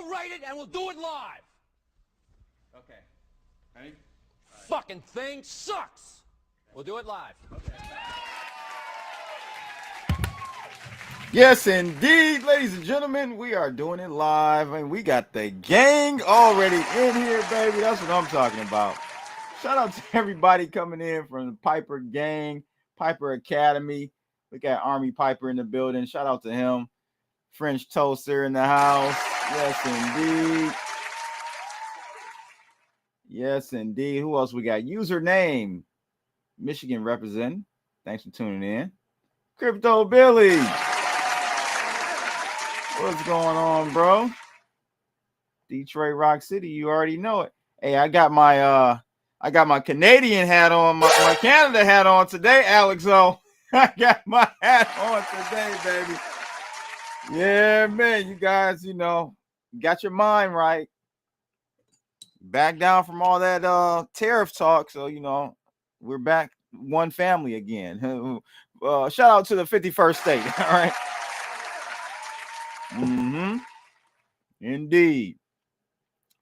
rate it and we'll do it live. Okay. Ready? Fucking thing sucks. We'll do it live. Okay. Yes, indeed, ladies and gentlemen, we are doing it live, and we got the gang already in here, baby. That's what I'm talking about. Shout out to everybody coming in from the Piper gang, Piper Academy. We got Army Piper in the building. Shout out to him. French Toaster in the house. Yes, indeed. Yes, indeed. Who else we got? Username, Michigan representing. Thanks for tuning in. Crypto Billy. What's going on, bro? Detroit Rock City, you already know it. Hey, I got my Canadian hat on, my Canada hat on today, Alex. So I got my hat on today, baby. Yeah, man, you guys, you know, got your mind right. Back down from all that tariff talk. So, you know, we're back one family again. Shout out to the 51st state. All right. Indeed.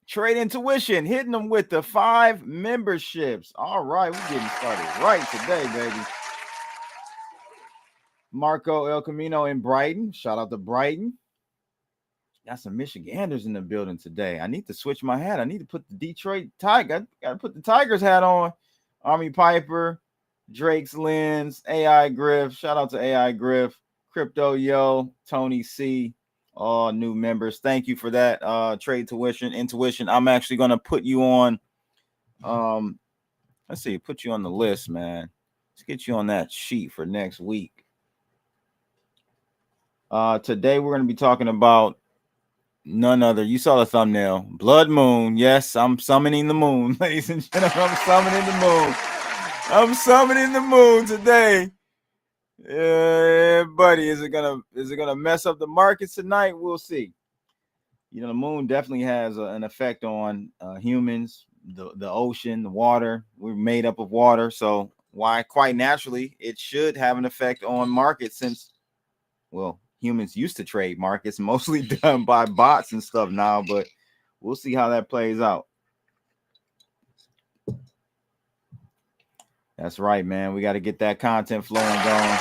Trade Intuition, hitting them with the 5 memberships. All right, we're getting started right today, baby. Marco El Camino in Brighton. Shout out to Brighton. Got some Michiganders in the building today. I need to switch my hat. I need to put the Detroit Tiger. Got to put the Tigers hat on. Army Piper, Drake's Lens, AI Griff. Shout out to AI Griff, Crypto Yo, Tony C. All new members. Thank you for that. Trade Intuition. I'm actually gonna put you on. Let's see, put you on the list, man. Let's get you on that sheet for next week. Today we're gonna be talking about none other. You saw the thumbnail. Blood Moon. Yes, I'm summoning the moon, ladies and gentlemen. I'm summoning the moon. I'm summoning the moon today. Yeah, buddy. Is it gonna mess up the markets tonight? We'll see. You know, the moon definitely has an effect on humans, the ocean, the water. We're made up of water, so why quite naturally it should have an effect on markets, since, well, humans used to trade markets, mostly done by bots and stuff now, but we'll see how that plays out. That's right, man. We got to get that content flowing going.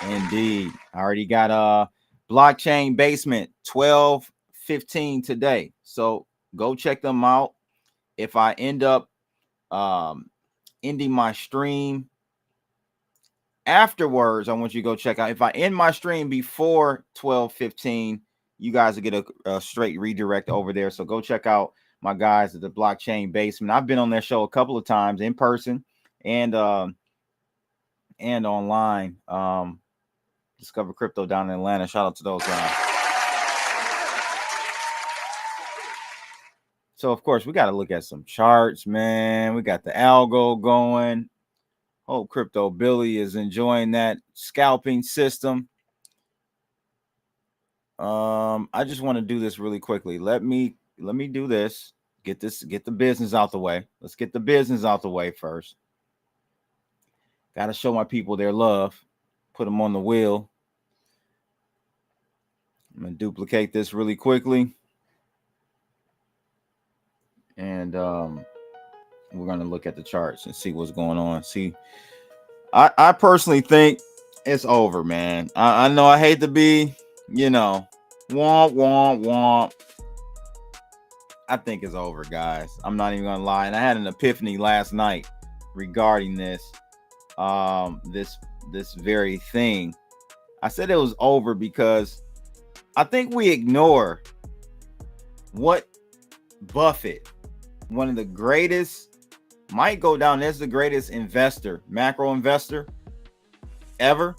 Indeed. I already got blockchain basement 12:15 today. So go check them out. If I end up ending my stream afterwards, I want you to go check out. If I end my stream before 12:15, you guys will get a straight redirect over there. So go check out my guys at the blockchain basement. I've been on their show a couple of times in person and online. Discover Crypto down in Atlanta. Shout out to those guys. So of course we got to look at some charts, man. We got the algo going. Hope Crypto Billy is enjoying that scalping system. I just want to do this really quickly. Let me do this. Get the business out the way. Let's get the business out the way first. Got to show my people their love. Put them on the wheel. I'm going to duplicate this really quickly. And we're going to look at the charts and see what's going on. See, I personally think it's over, man. I know I hate to be, you know, womp, womp, womp. I think it's over, guys. I'm not even going to lie. And I had an epiphany last night regarding this. This very thing. I said it was over because I think we ignore what Buffett, one of the greatest, might go down as the greatest investor, macro investor ever.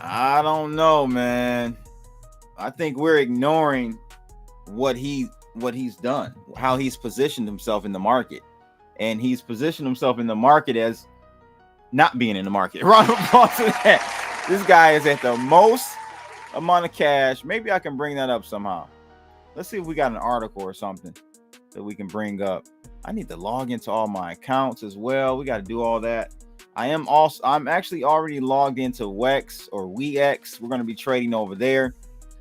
I don't know, man. I think we're ignoring what he's done, how he's positioned himself in the market. And he's positioned himself in the market as not being in the market. Round of applause to that. This guy is at the most amount of cash. Maybe I can bring that up somehow. Let's see if we got an article or something that we can bring up. I need to log into all my accounts as well. We got to do all that. I'm actually already logged into WEX or WEX. We're going to be trading over there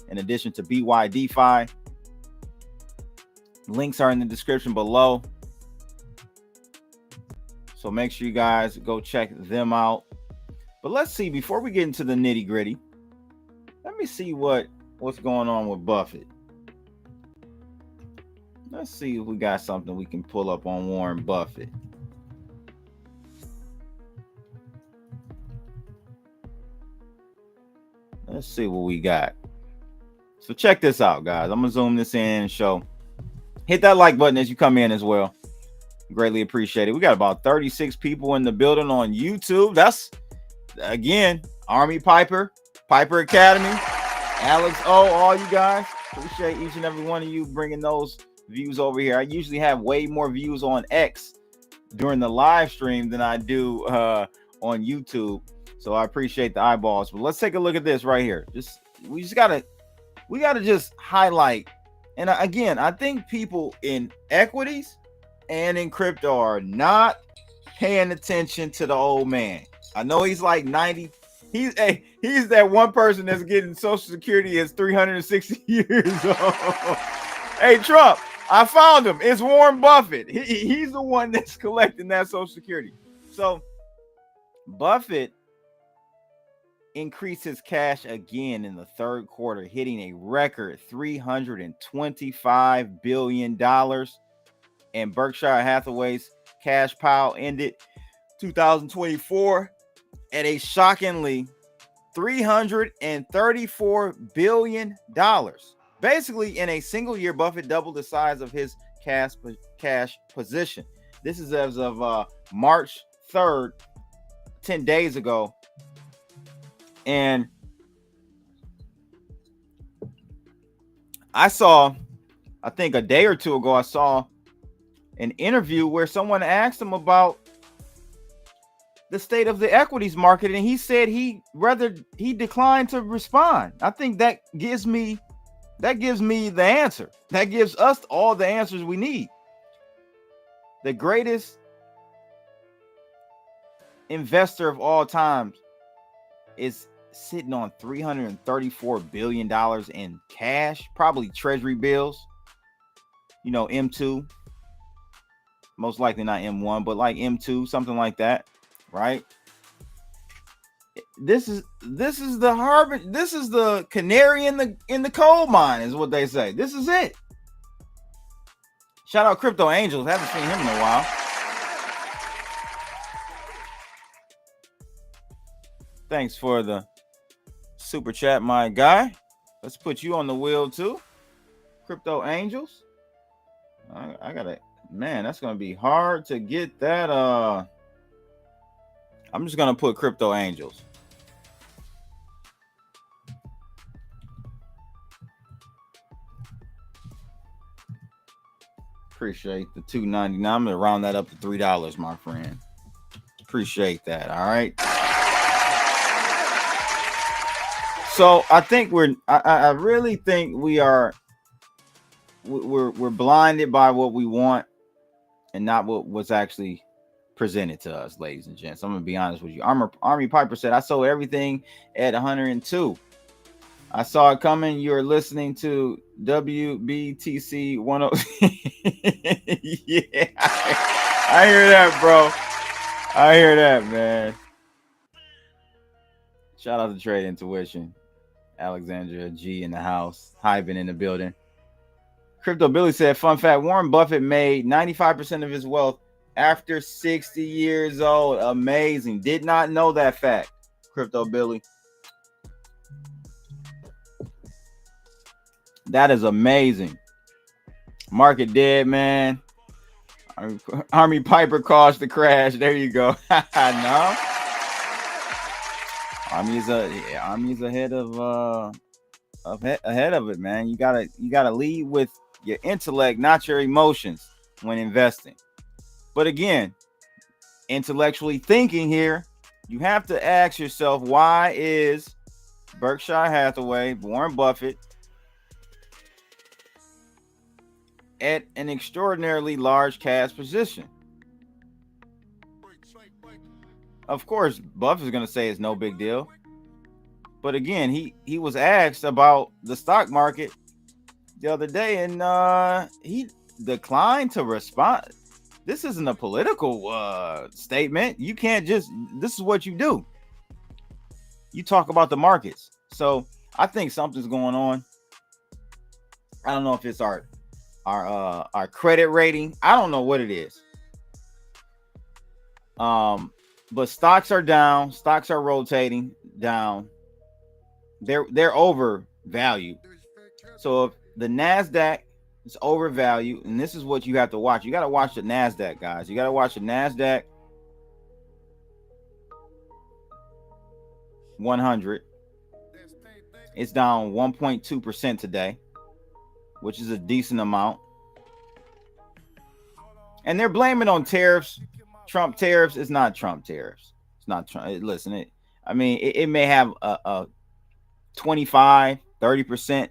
in addition to BYDFi. Links are in the description below. So make sure you guys go check them out. But let's see, before we get into the nitty gritty, let me see what's going on with Buffett. Let's see if we got something we can pull up on Warren Buffett. Let's see what we got. So check this out, guys. I'm gonna zoom this in and show. Hit that like button as you come in as well. Greatly appreciate it. We got about 36 people in the building on YouTube. That's, again, Army Piper, Piper Academy, Alex O, all you guys. Appreciate each and every one of you bringing those views over here. I usually have way more views on X during the live stream than I do on YouTube. So I appreciate the eyeballs. But let's take a look at this right here. We gotta just highlight. And again, I think people in equities and in crypto are not paying attention to the old man. I know he's like 90. He's that one person that's getting Social Security is 360 years old. Hey, Trump, I found him. It's Warren Buffett. He's the one that's collecting that Social Security. So Buffett increased his cash again in the third quarter, hitting a record $325 billion. And Berkshire Hathaway's cash pile ended 2024 at a shockingly $334 billion. Basically, in a single year, Buffett doubled the size of his cash position. This is as of March 3rd, 10 days ago. And I think a day or two ago, I saw an interview where someone asked him about the state of the equities market, and he said he declined to respond. I think that gives me the answer. That gives us all the answers we need. The greatest investor of all time is sitting on $334 billion in cash, probably treasury bills, M2, most likely not M1, but like M2, something like that, right? This is the canary in the coal mine, is what they say. This is it. Shout out Crypto Angels. Haven't seen him in a while. Thanks for the super chat, my guy. Let's put you on the wheel too. Crypto Angels. I gotta, man, that's gonna be hard to get that. I'm just gonna put Crypto Angels. Appreciate the $2.99. I'm gonna round that up to $3, my friend. Appreciate that. All right. So I think I really think we're blinded by what we want and not what was actually presented to us, ladies and gents. I'm gonna be honest with you. Army Piper said, I sold everything at 102. I saw it coming. You're listening to WBTC 10. Yeah, I hear that, bro. I hear that, man. Shout out to Trade Intuition. Alexandria G in the house. Hyben in the building. Crypto Billy said, fun fact, Warren Buffett made 95% of his wealth after 60 years old. Amazing. Did not know that fact, Crypto Billy. That is amazing. Market dead, man. Army Piper caused the crash. There you go. No. Army's ahead of it, man. You gotta lead with your intellect, not your emotions when investing. But again, intellectually thinking here, you have to ask yourself, why is Berkshire Hathaway, Warren Buffett, at an extraordinarily large cash position? of course, Buffett's going to say it's no big deal. But again, he was asked about the stock market the other day, and he declined to respond. This isn't a political statement. You can't just, this is what you do. You talk about the markets. So I think something's going on. I don't know if it's our credit rating. I don't know what it is. But stocks are down. Stocks are rotating down. They're overvalued. So if the Nasdaq is overvalued, and this is what you have to watch. You got to watch the Nasdaq, guys. You got to watch the Nasdaq 100. It's down 1.2% today, which is a decent amount. And they're blaming on tariffs. Trump tariffs. It's not Trump tariffs. It's not Trump. Listen, it may have a 25-30%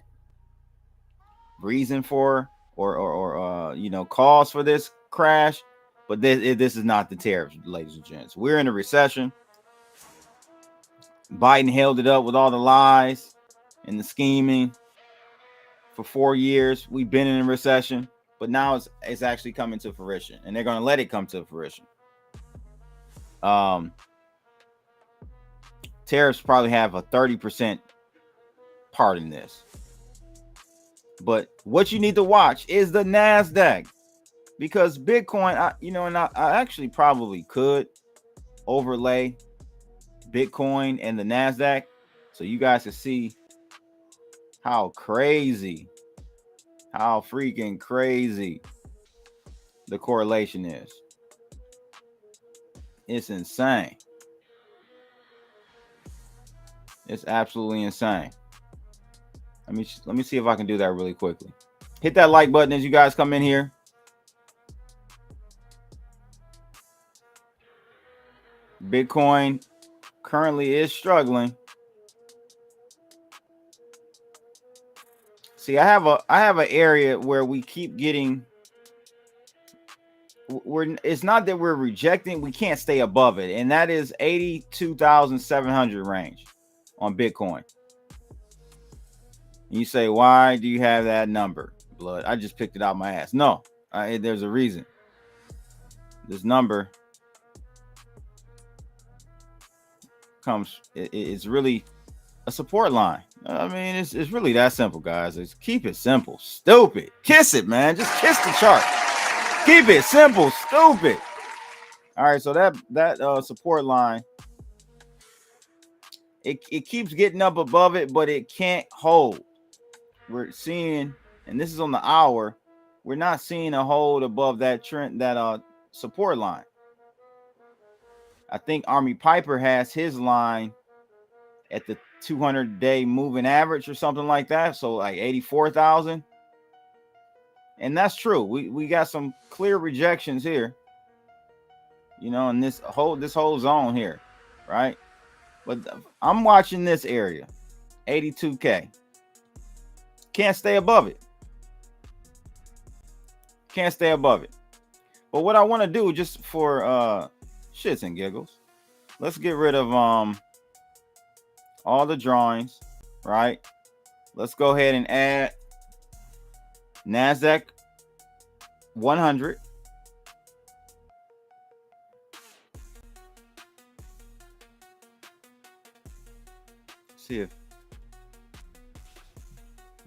reason for or cause for this crash, but this is not the tariffs, ladies and gents. We're in a recession. Biden held it up with all the lies and the scheming for 4 years. We've been in a recession, but now it's actually coming to fruition, and they're going to let it come to fruition. Tariffs probably have a 30% part in this. But what you need to watch is the Nasdaq, because Bitcoin, I actually probably could overlay Bitcoin and the Nasdaq so you guys can see how freaking crazy the correlation is. It's insane. It's absolutely insane. Let me see if I can do that really quickly. Hit that like button as you guys come in here. Bitcoin currently is struggling. See, I have an area where we keep getting. It's not that we're rejecting. We can't stay above it, and that is 82,700 range on Bitcoin. You say, why do you have that number, Blood? I just picked it out my ass. No, there's a reason. This number it's really a support line. I mean, it's really that simple, guys. It's keep it simple, stupid. Kiss it, man. Just kiss the chart. Keep it simple, stupid. All right, so that support line, it keeps getting up above it, but it can't hold. We're seeing, and this is on the hour, we're not seeing a hold above that trend, that support line. I think Army Piper has his line at the 200-day moving average or something like that, so like 84,000. And that's true. We got some clear rejections here, in this whole zone here, right? But I'm watching this area, 82K. Can't stay above it. Can't stay above it. But what I want to do, just for shits and giggles, let's get rid of all the drawings, right? Let's go ahead and add Nasdaq 100.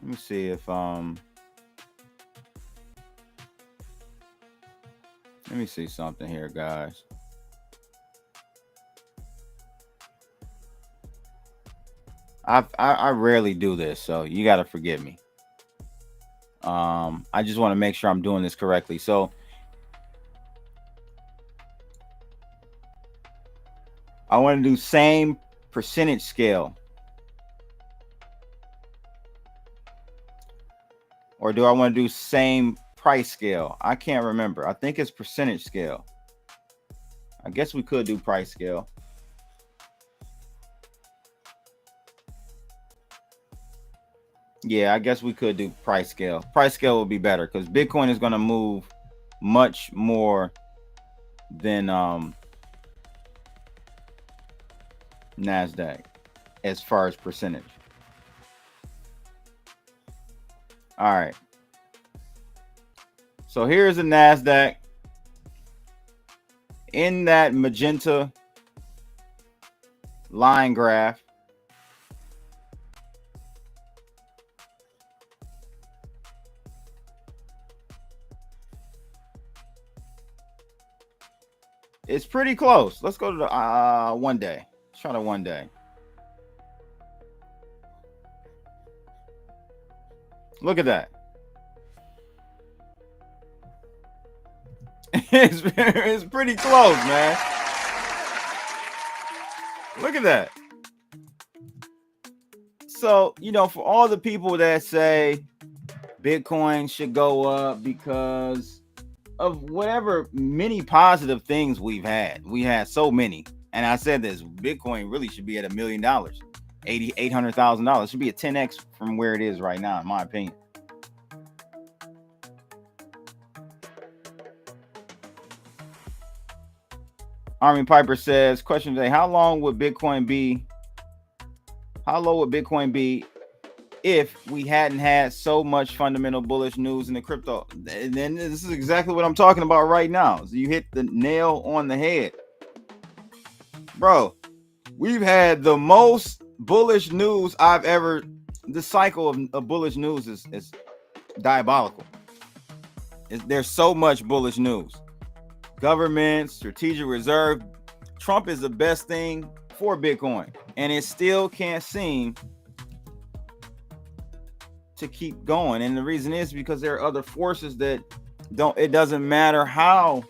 Let me see if let me see something here, guys. I rarely do this, so you got to forgive me. I just want to make sure I'm doing this correctly. So I want to do same percentage scale. Or do I want to do same price scale? I can't remember. I think it's percentage scale. I guess we could do price scale. Yeah, I guess we could do price scale. Price scale would be better because Bitcoin is going to move much more than NASDAQ as far as percentage. All right. So here's a NASDAQ in that magenta line graph. It's pretty close. Let's go to the 1 day. Let's try the 1 day. Look at that. It's pretty close, man. Look at that. So, you know, for all the people that say Bitcoin should go up because of whatever many positive things we had so many. And I said this, Bitcoin really should be at $1 million, $800,000. It should be a 10x from where it is right now, in my opinion. Army Piper says, question today, how low would Bitcoin be if we hadn't had so much fundamental bullish news in the crypto? And then this is exactly what I'm talking about right now. So you hit the nail on the head. Bro, we've had the most bullish news I've ever. The cycle of bullish news is diabolical. There's so much bullish news. Government, strategic reserve. Trump is the best thing for Bitcoin. And it still can't seem to keep going. And the reason is because there are other forces that it doesn't matter how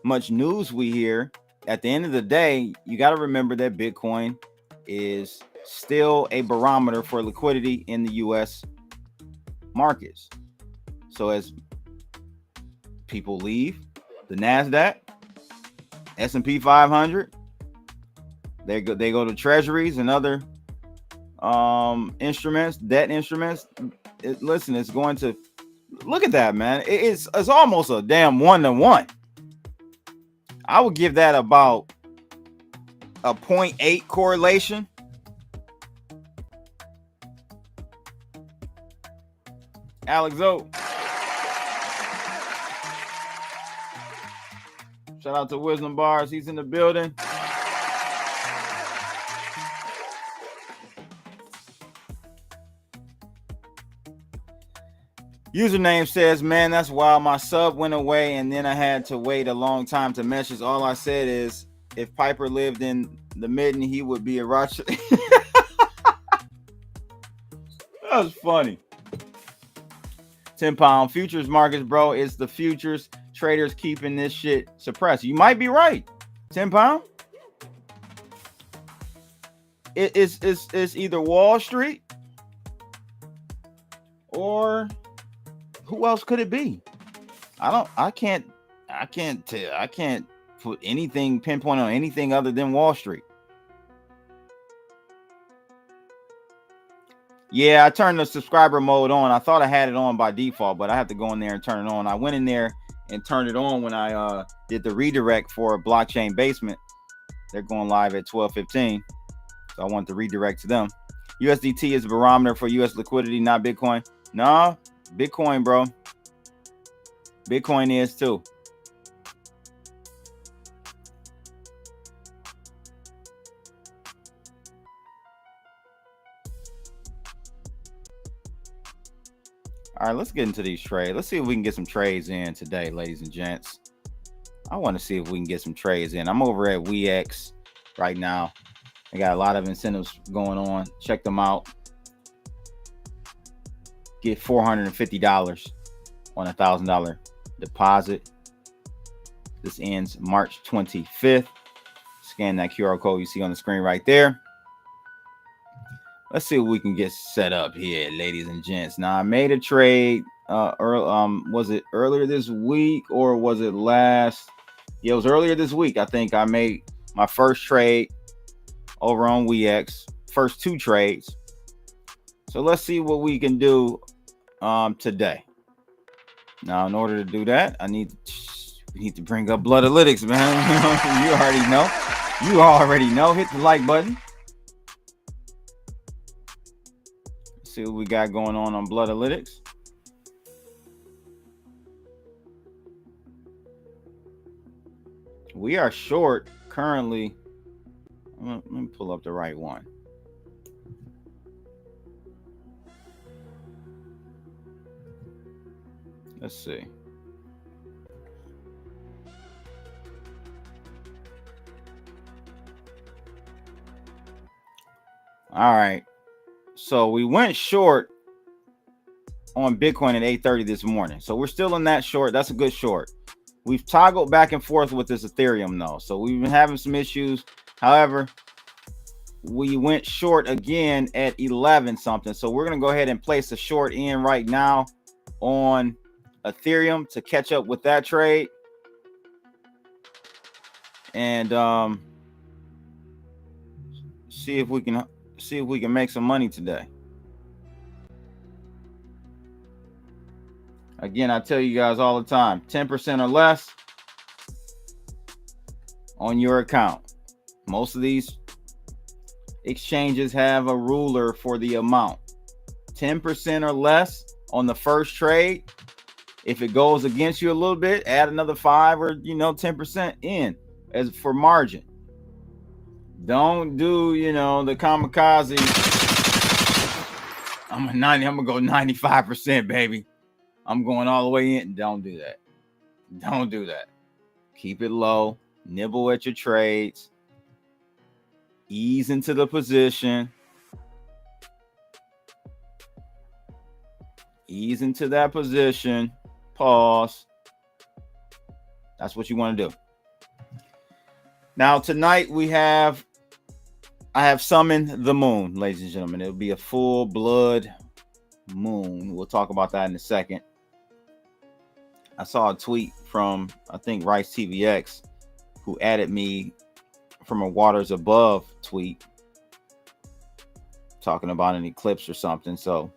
much news we hear. At the end of the day, you got to remember that Bitcoin is still a barometer for liquidity in the US markets. So as people leave the NASDAQ, S&P 500, they go to treasuries and other instruments, debt instruments. Listen, it's going to look at that, man. It's almost a damn 1-to-1. I would give that about a 0.8 correlation. Alex O. Shout out to Wisdom Bars. He's in the building. Username says, man, that's wild. My sub went away and then I had to wait a long time to message. All I said is, if Piper lived in the Midden, he would be a Rothschild. That was funny. 10-pound futures markets, bro. It's the futures traders keeping this shit suppressed. You might be right. 10-pound. It's either Wall Street or who else could it be? I can't put anything pinpoint on anything other than Wall Street. Yeah, I turned the subscriber mode on. I thought I had it on by default, but I have to go in there and turn it on. I went in there and turned it on when I did the redirect for Blockchain Basement. They're going live at 12:15, so I want to redirect to them. USDT is a barometer for US liquidity, not Bitcoin. No, Bitcoin, bro. Bitcoin is too. All right, let's get into these trades. Let's see if we can get some trades in today, ladies and gents. I want to see if we can get some trades in. I'm over at WEX right now. I got a lot of incentives going on. Check them out. Get $450 on a $1,000 deposit. This ends March 25th. Scan that QR code you see on the screen right there. Let's see what we can get set up here, ladies and gents. Now, I made a trade. Was it earlier this week or was it last? Yeah, it was earlier this week. I think I made my first trade over on WEX. First 2 trades. So let's see what we can do today. Now, in order to do that, we need to bring up Bloodalytics, man. You already know. You already know. Hit the like button. See what we got going on Bloodalytics. We are short currently. Let me pull up the right one. Let's see. All right. So we went short on Bitcoin at 8:30 this morning. So we're still in that short. That's a good short. We've toggled back and forth with this Ethereum though. So we've been having some issues. However, we went short again at 11 something. So we're going to go ahead and place a short in right now on Ethereum to catch up with that trade. And see if we can make some money today. Again, I tell you guys all the time, 10% or less on your account. Most of these exchanges have a ruler for the amount. 10% or less on the first trade. If it goes against you a little bit, add another 5 or 10% in as for margin. Don't do the kamikaze. I'm gonna go 95%, baby. I'm going all the way in. Don't do that. Don't do that. Keep it low. Nibble at your trades. Ease into the position. Ease into that position. Pause. That's what you want to do. Now tonight I have summoned the moon, ladies and gentlemen. It'll be a full blood moon. We'll talk about that in a second. I saw a tweet from, I think, 𝗪𝗘𝗘𝗫, who added me from a Waters Above tweet talking about an eclipse or something. So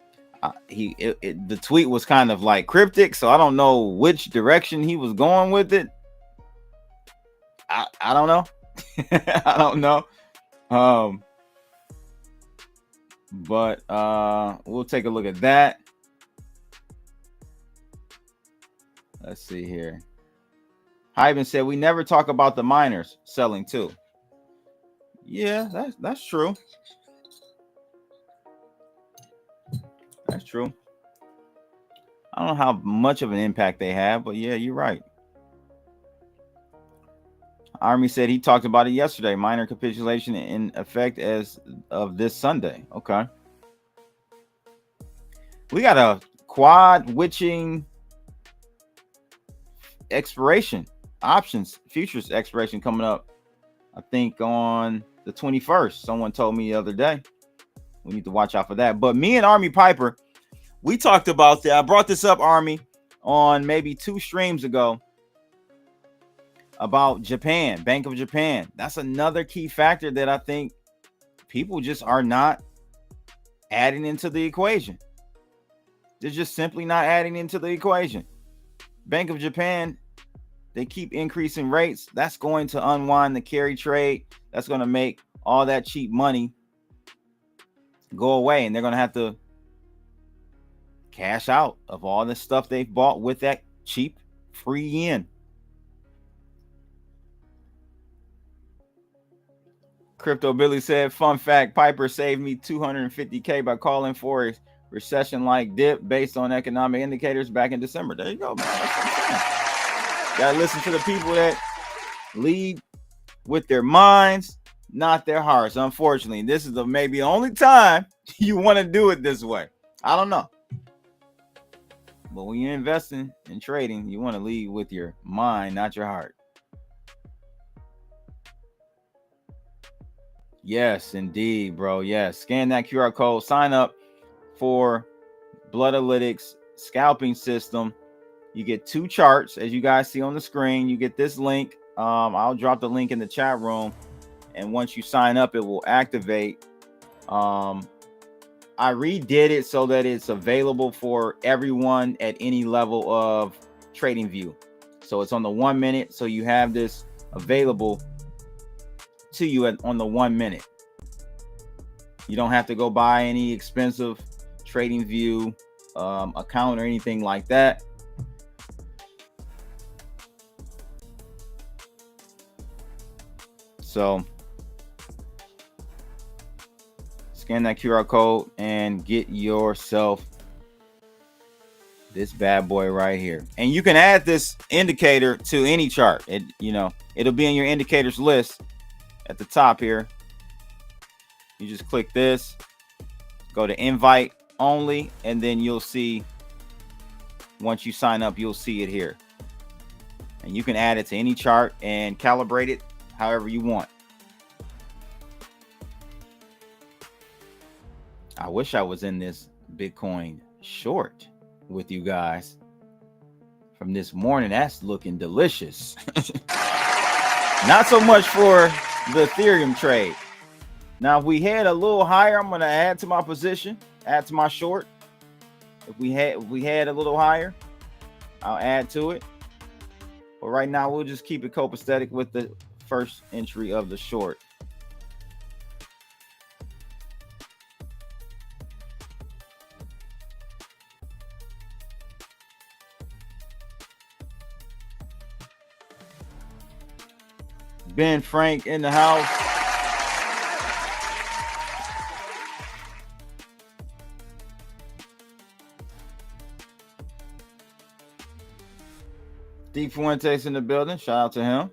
the tweet was kind of like cryptic, so I don't know which direction he was going with it. I don't know. I don't know. But we'll take a look at that. Let's see here. Hyben said we never talk about the miners selling too. Yeah, that's true. That's true. I don't know how much of an impact they have, but yeah, you're right. Army said he talked about it yesterday. Miner capitulation in effect as of this Sunday. Okay. We got a quad witching expiration options futures expiration coming up, I think on the 21st. Someone told me the other day. We need to watch out for that. But me and Army Piper, we talked about that. I brought this up, Army, on maybe 2 streams ago about Japan, Bank of Japan. That's another key factor that I think people just are not adding into the equation. They're just simply not adding into the equation. Bank of Japan, they keep increasing rates. That's going to unwind the carry trade. That's going to make all that cheap money go away, and they're going to have to cash out of all the stuff they've bought with that cheap free yen. Crypto Billy said, fun fact, Piper saved me $250K by calling for a recession-like dip based on economic indicators back in December. There you go, man. That's what I'm saying. Gotta listen to the people that lead with their minds, not their hearts. Unfortunately, this is maybe the only time you want to do it this way. I don't know. But when you're investing and trading, you want to lead with your mind, not your heart. Yes, indeed, bro. Yes. Scan that QR code. Sign up for Bloodalytics scalping system. You get 2 charts, as you guys see on the screen. You get this link. I'll drop the link in the chat room. And once you sign up, it will activate. I redid it so that it's available for everyone at any level of trading view. So it's on the 1 minute. So you have this available to you on the 1 minute. You don't have to go buy any expensive trading view account or anything like that. So scan that QR code and get yourself this bad boy right here. And you can add this indicator to any chart. It'll be in your indicators list at the top here. You just click this, go to invite only, and then you'll see, once you sign up, you'll see it here. And you can add it to any chart and calibrate it however you want. I wish I was in this Bitcoin short with you guys from this morning. That's looking delicious. Not so much for the Ethereum trade. Now, if we head a little higher, I'm going to add to my position, add to my short. If we had a little higher, I'll add to it. But right now, we'll just keep it copacetic with the first entry of the short. Ben Frank in the house. 𝗕𝗙𝗘𝗘𝗫 in the building. Shout out to him.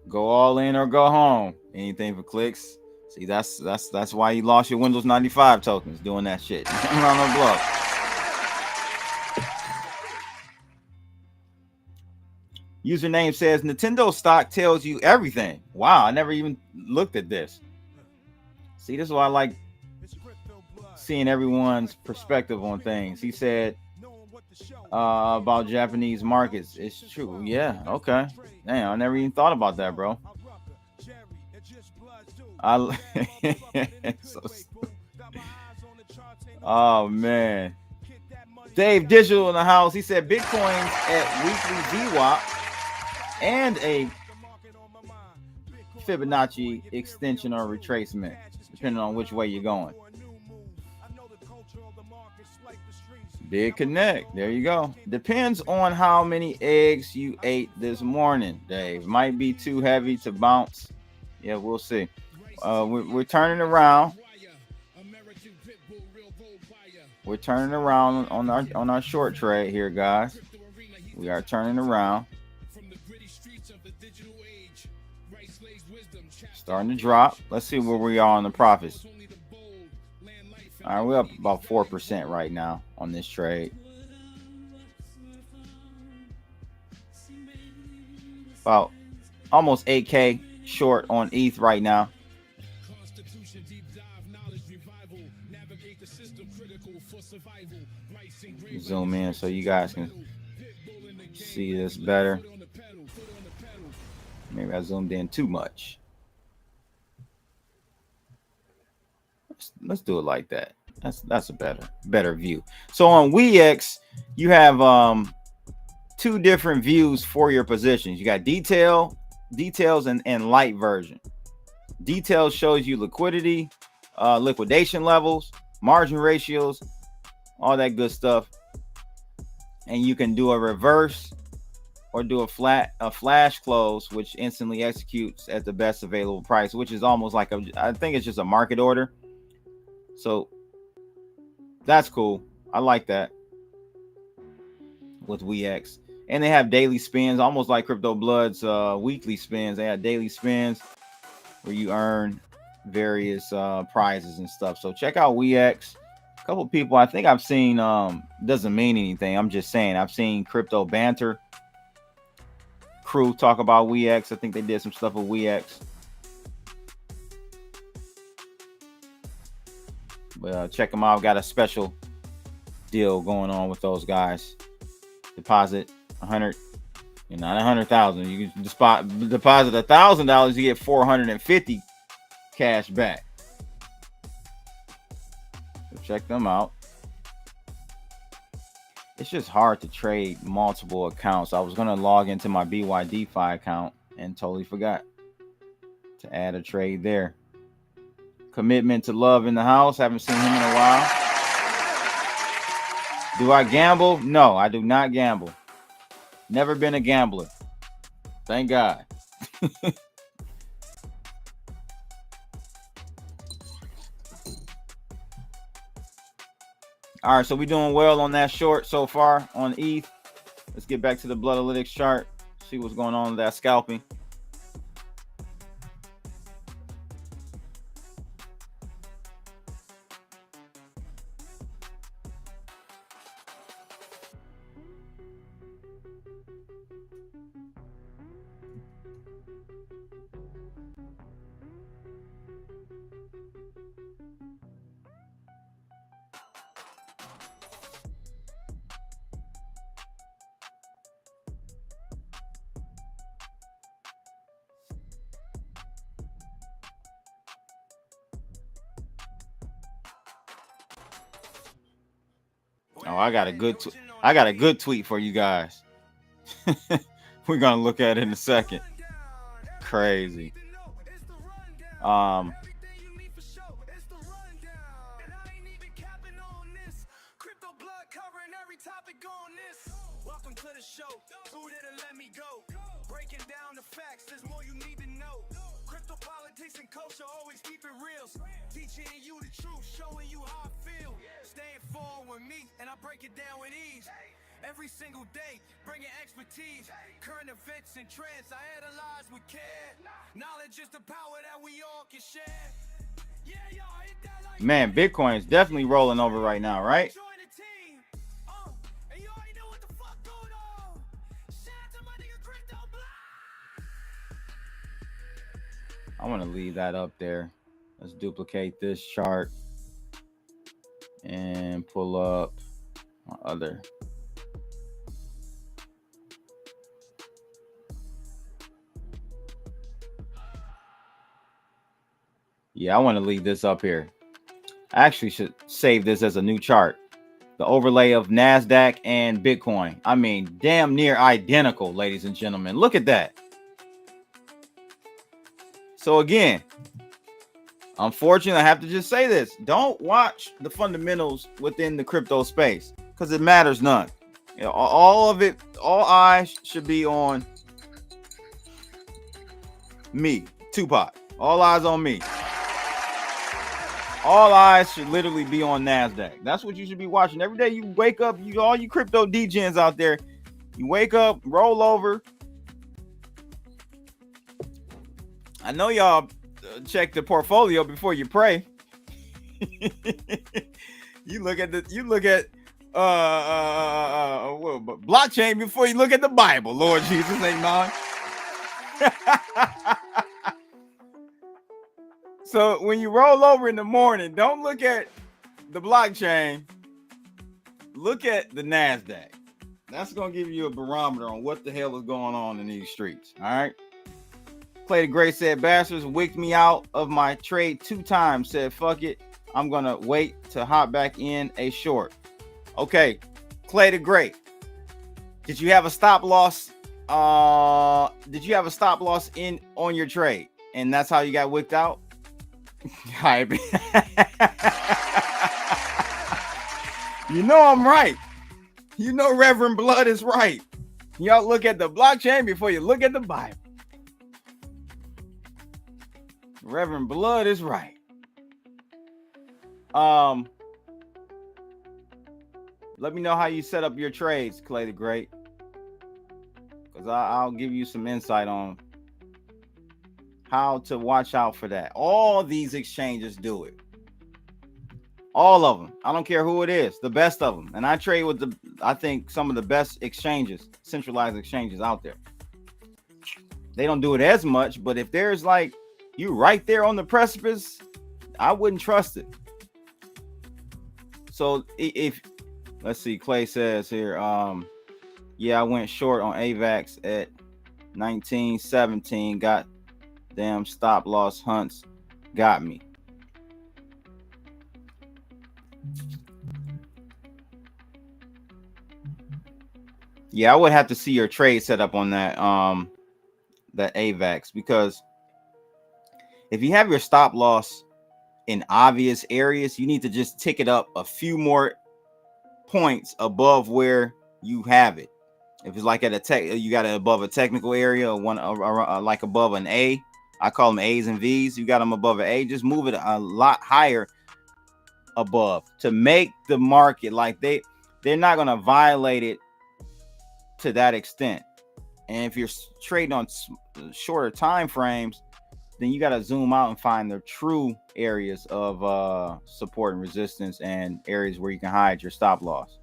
Go all in or go home. Anything for clicks. See, that's why you lost your Windows 95 tokens doing that shit around the block. Username says Nintendo stock tells you everything. Wow, I never even looked at this. See, this is why I like seeing everyone's perspective on things. He said about Japanese markets. It's true. Yeah, okay. Damn, I never even thought about that, bro. Oh man. Dave Digital in the house. He said Bitcoin's at weekly VWAP and a Fibonacci extension or retracement, depending on which way you're going. Big connect. There you go. Depends on how many eggs you ate this morning, Dave. Might be too heavy to bounce. Yeah, we'll see. We're turning around. We're turning around on our short trade here, guys. We are turning around. Starting to drop. Let's see where we are on the profits. All right, we're up about 4% right now on this trade. About almost 8K short on ETH right now. Zoom in so you guys can see this better. Maybe I zoomed in too much. Let's do it like that. That's a better view. So on WEX, you have two different views for your positions. You got details and light version. Details shows you liquidity, liquidation levels, margin ratios, all that good stuff. And you can do a reverse or do a flash close, which instantly executes at the best available price, which is almost like I think it's just a market order. So that's cool. I like that with WEX. And they have daily spins, almost like 𝗙𝗘𝗫𝗪's weekly spins. They have daily spins where you earn various prizes and stuff. So check out WEX. A couple people I think I've seen, doesn't mean anything. I'm just saying, I've seen Crypto Banter crew talk about WEX. I think they did some stuff with WEX. But check them out. Got a special deal going on with those guys. Deposit 100, not 100,000. You can deposit $1,000, you get 450 cash back. So check them out. It's just hard to trade multiple accounts. I was going to log into my BYDFi account and totally forgot to add a trade there. Commitment to love in the house. Haven't seen him in a while. Do I gamble? No, I do not gamble. Never been a gambler. Thank God. All right, so we're doing well on that short so far on ETH. Let's get back to the Bloodalytics chart. See what's going on with that scalping. Oh, I got a good tweet for you guys. We're gonna look at it in a second. Crazy. Welcome to the show. Who didn't let me go? Breaking down the facts, there's more you need to know. Crypto politics and culture always keep it real. Teaching you the truth, showing you how I feel. Staying forward with me, and I break it down with ease. Every single day, bringing expertise. Current events and trends, I analyze with care. Knowledge is the power that we all can share. Yeah, y'all hit that like Man, Bitcoin is definitely rolling over right now, right? join the team. And you already know what the fuck going on. Shout out to my nigga 𝗙𝗘𝗘𝗫. I want to leave that up there. Let's duplicate this chart and pull up my other. Yeah, I want to leave this up here. I actually should save this as a new chart. The overlay of NASDAQ and Bitcoin. I mean, damn near identical, ladies and gentlemen. Look at that. So again, unfortunately, I have to just say this. Don't watch the fundamentals within the crypto space because it matters none. You know, all of it, all eyes should be on me, 𝗕𝗫𝗖𝗏. All eyes on me. All eyes should literally be on NASDAQ. That's what you should be watching. Every day you wake up, all you crypto degens out there, you wake up, roll over. I know y'all check the portfolio before you pray. you look at blockchain before you look at the Bible. Lord Jesus, amen. So when you roll over in the morning, don't look at the blockchain. Look at the NASDAQ. That's going to give you a barometer on what the hell is going on in these streets. All right. 𝗙𝗘𝗘𝗫 said, bastards wicked me out of my trade 2 times. Said, fuck it. I'm going to wait to hop back in a short. Okay. 𝗙𝗘𝗘𝗫. Did you have a stop loss? Did you have a stop loss in on your trade? And that's how you got wicked out? You know I'm right. You know Reverend Blood is right. Y'all look at the blockchain before you look at the Bible. Reverend Blood is right. Let me know how you set up your trades, 𝗙𝗘𝗘𝗫, because I'll give you some insight on how to watch out for that. All these exchanges do it. All of them. I don't care who it is. The best of them. And I trade with I think some of the best exchanges, centralized exchanges out there. They don't do it as much, but if there's like you right there on the precipice, I wouldn't trust it. So if let's see, Clay says here, yeah, I went short on AVAX at 1917. Got damn stop loss hunts got me. Yeah, I would have to see your trade set up on that that AVAX, because if you have your stop loss in obvious areas, you need to just tick it up a few more points above where you have it. If it's like at a tech, you got it above a technical area, or one like above an A. I call them A's and V's. You got them above an A. Just move it a lot higher above to make the market like they're not gonna violate it to that extent. And if you're trading on shorter time frames, then you got to zoom out and find the true areas of support and resistance, and areas where you can hide your stop loss.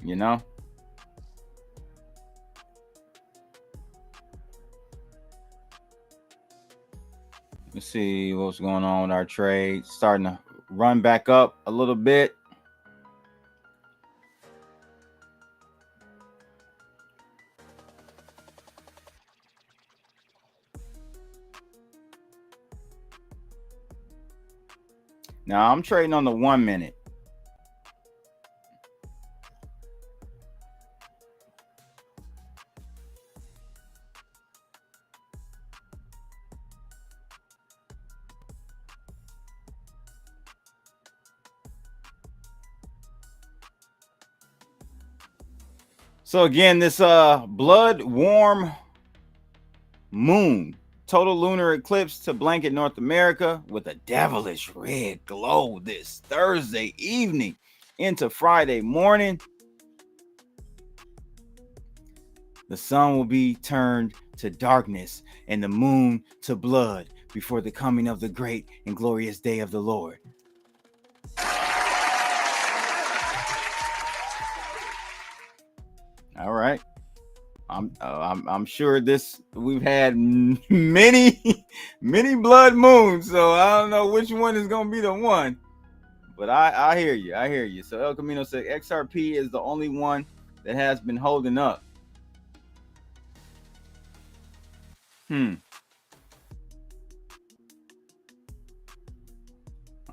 You know? Let's see what's going on with our trade. Starting to run back up a little bit. Now I'm trading on the 1 minute. So again, this blood warm moon, total lunar eclipse to blanket North America with a devilish red glow this Thursday evening into Friday morning. The sun will be turned to darkness and the moon to blood before the coming of the great and glorious day of the Lord. All right. I'm sure we've had many blood moons, so I don't know which one is gonna be the one, but I hear you. So El Camino said XRP is the only one that has been holding up. I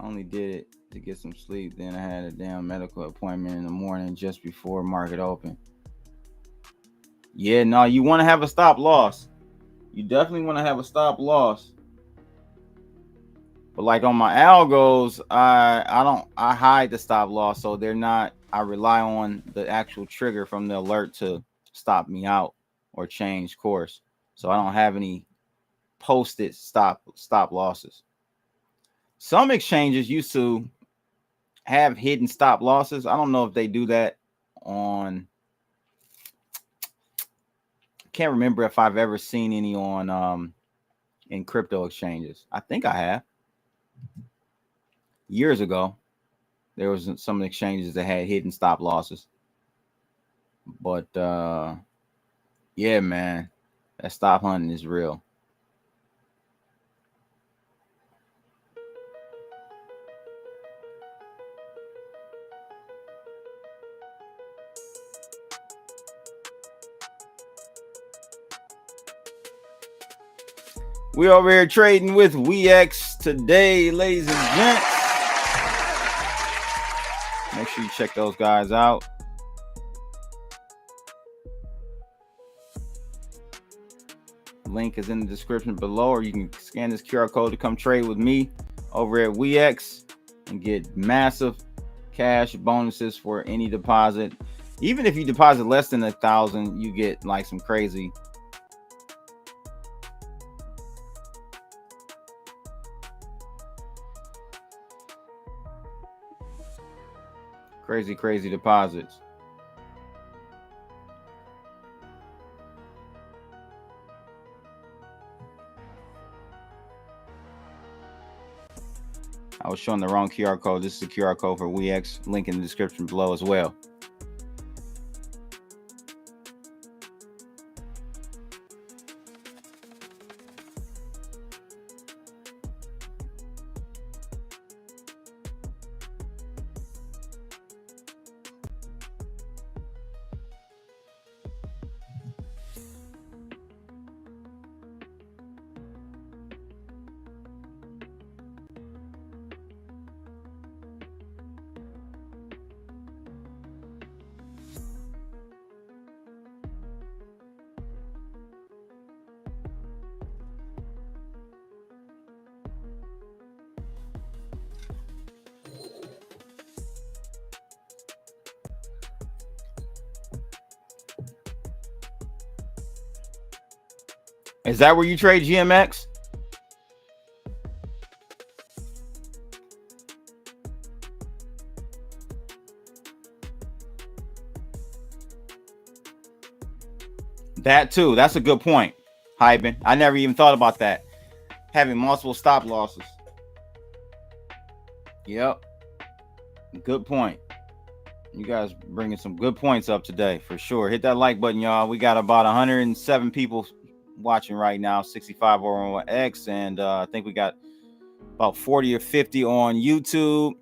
only did it to get some sleep, then I had a damn medical appointment in the morning just before market open. Yeah, no, you want to have a stop loss. You definitely want to have a stop loss. But like on my algos, I hide the stop loss, so they're not. I rely on the actual trigger from the alert to stop me out or change course. So I don't have any posted stop losses. Some exchanges used to have hidden stop losses. I don't know if they do that on. Can't remember if I've ever seen any on in crypto exchanges. I think I have. Years ago, there was some exchanges that had hidden stop losses. But yeah, man, that stop hunting is real. We over here trading with 𝗪𝗡 today, ladies and gents. Make sure you check those guys out. Link is in the description below, or you can scan this QR code to come trade with me over at 𝗪𝗡 and get massive cash bonuses for any deposit. Even if you deposit less than 1,000, you get like some crazy deposits. I was showing the wrong QR code. This is the QR code for 𝗪𝗡. Link in the description below as well. Is that where you trade GMX? That too. That's a good point, Hyben. I never even thought about that. Having multiple stop losses. Yep. Good point. You guys bringing some good points up today for sure. Hit that like button, y'all. We got about 107 people watching right now, 65 over on X, and I think we got about 40 or 50 on YouTube.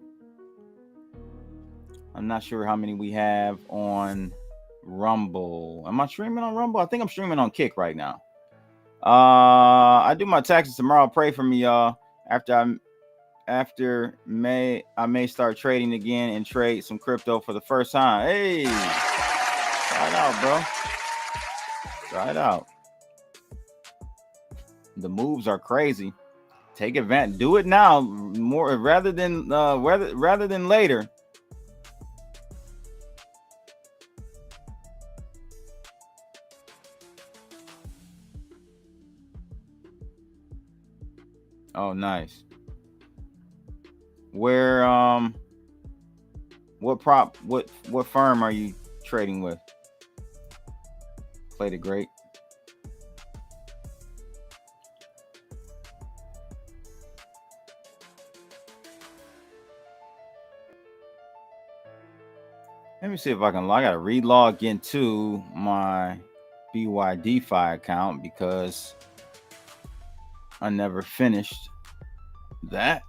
I'm not sure how many we have on Rumble. Am I streaming on Rumble? I think I'm streaming on Kick right now. I do my taxes tomorrow. Pray for me, y'all. After May, I may start trading again and trade some crypto for the first time. Hey, try it out, bro. Try it out. The moves are crazy. Take advantage. Do it now, more rather than later. Oh, nice. Where what firm are you trading with? Played it great. Let me see if I can. I gotta relog into my BYDFi account because I never finished that.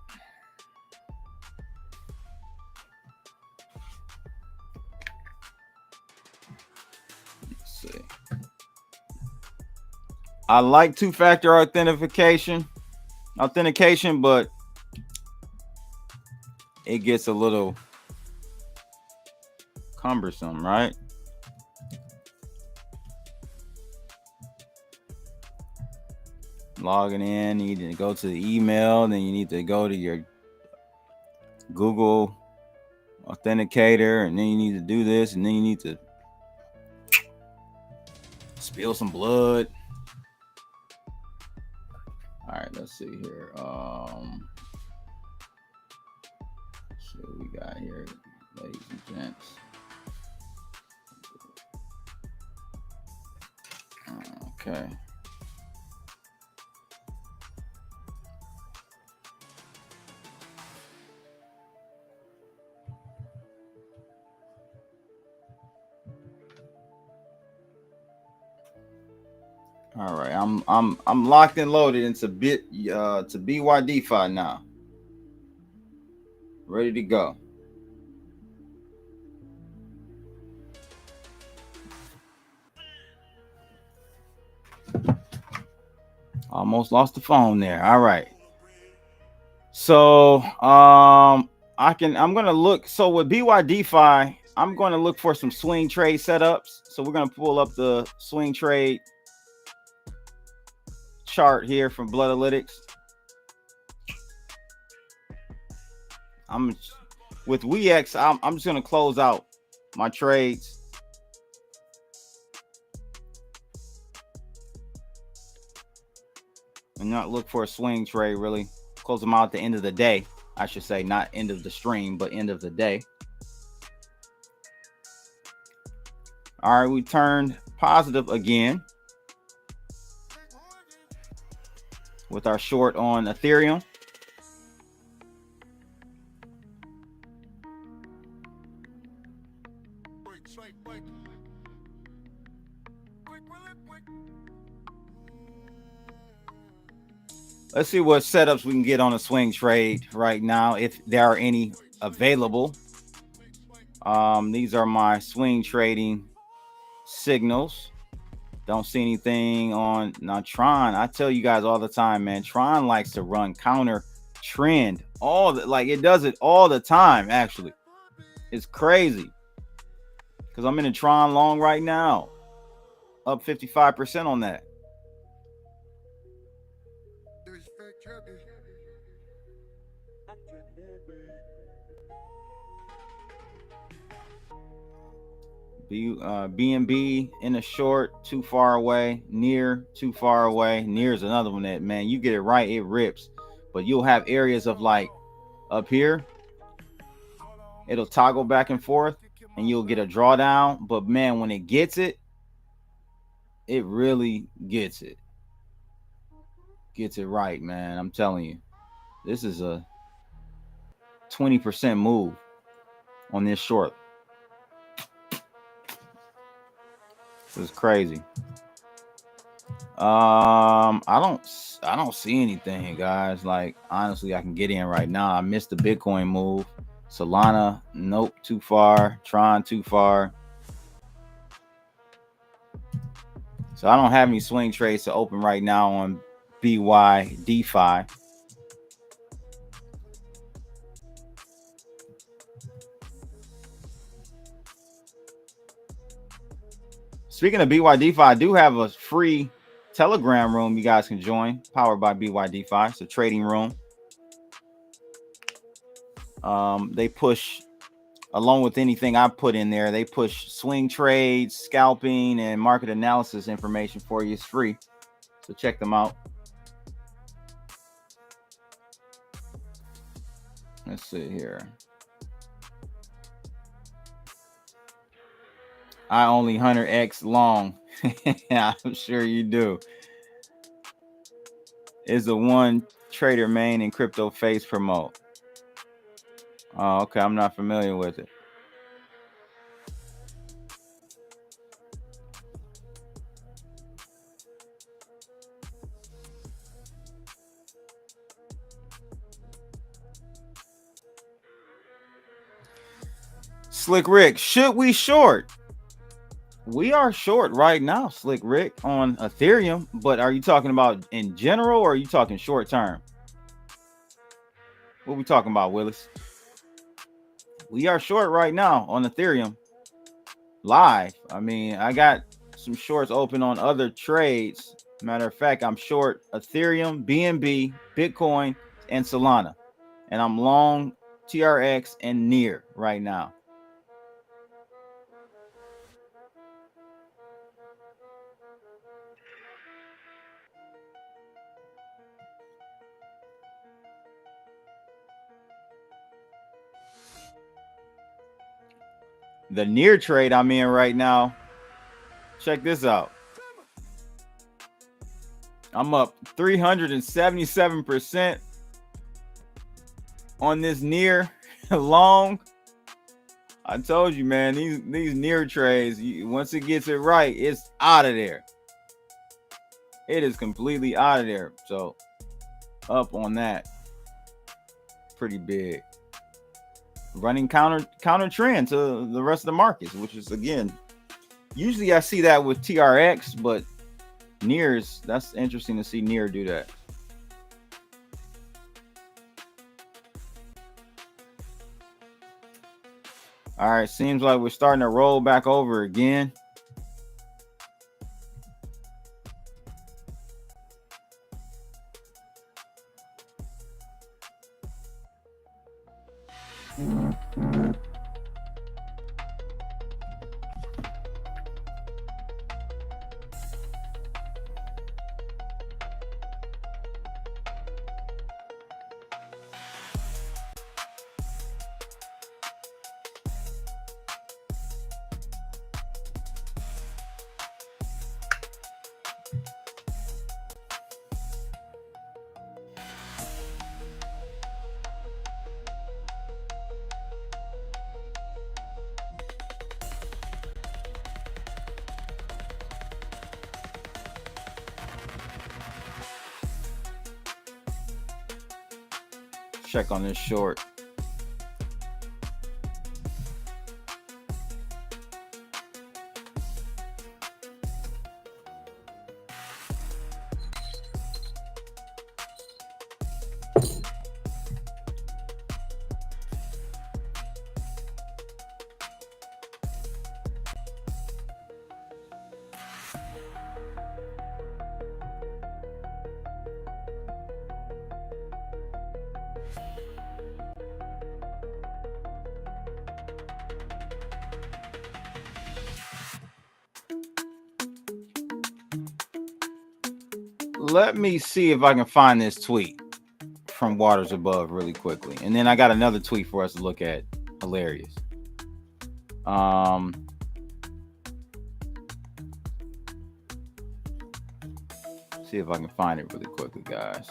Let's see. I like two-factor authentication, but it gets a little cumbersome, right? Logging in, you need to go to the email, then you need to go to your Google authenticator, and then you need to do this, and then you need to spill some blood. All right, let's see here. See what we got here, ladies and gents. Okay. All right, I'm locked and loaded into BYDFi now. Ready to go. Almost lost the phone there. All right. So I'm gonna look. So with BYDFi, I'm gonna look for some swing trade setups. So we're gonna pull up the swing trade chart here from Bloodalytics. With WEX, I'm just gonna close out my trades. And not look for a swing trade, really. Close them out at the end of the day. I should say, not end of the stream, but end of the day. All right, we turned positive again with our short on Ethereum. Let's see what setups we can get on a swing trade right now, if there are any available. These are my swing trading signals. Don't see anything on now. Tron, I tell you guys all the time, man. Tron likes to run counter trend. It does it all the time. Actually, it's crazy because I'm in a Tron long right now, up 55% on that. BNB in a short, too far away. Near, too far away. Near is another one that, man, you get it right, it rips. But you'll have areas of like up here, it'll toggle back and forth and you'll get a drawdown. But man, when it gets it, it really gets it. Gets it right, man. I'm telling you. This is a 20% move on this short. This is crazy. I don't see anything, guys. Like, honestly, I can get in right now. I missed the Bitcoin move. Solana, nope, too far. Tron, too far. So I don't have any swing trades to open right now on BYDFi. Speaking of BYDFi, I do have a free Telegram room you guys can join, powered by BYDFi. It's a trading room. They push, along with anything I put in there, they push swing trades, scalping, and market analysis information for you. It's free. So check them out. Let's see here. I only 100x long. I'm sure you do. Is the one trader main in crypto face promote? Oh, okay. I'm not familiar with it. Slick Rick, should we short? We are short right now, Slick Rick, on Ethereum. But are you talking about in general or are you talking short term? What we talking about, Willis? We are short right now on Ethereum live. I mean, I got some shorts open on other trades. Matter of fact, I'm short Ethereum, BNB, Bitcoin, and Solana. And I'm long TRX and near right now. The near trade I'm in right now, check this out. I'm up 377% on this near long. I told you, man, these near trades, once it gets it right, it's out of there. It is completely out of there. So up on that, pretty big. Running counter trend to the rest of the markets, which is, again, usually I see that with TRX, but nears, that's interesting to see near do that. All right, seems like we're starting to roll back over again. Check on this short. Let me see if I can find this tweet from Waters Above really quickly. And then I got another tweet for us to look at. Hilarious. See if I can find it really quickly, guys.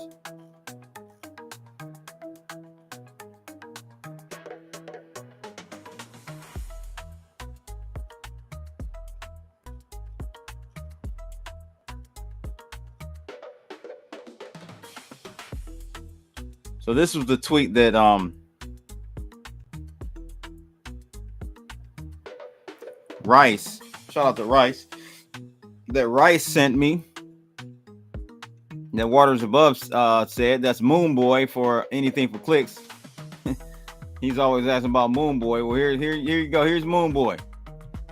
So this was the tweet that Rice, shout out to Rice, that Rice sent me, that Waters Above said. That's Moon Boy for anything for clicks. He's always asking about Moon Boy. Well, here you go. Here's Moon Boy.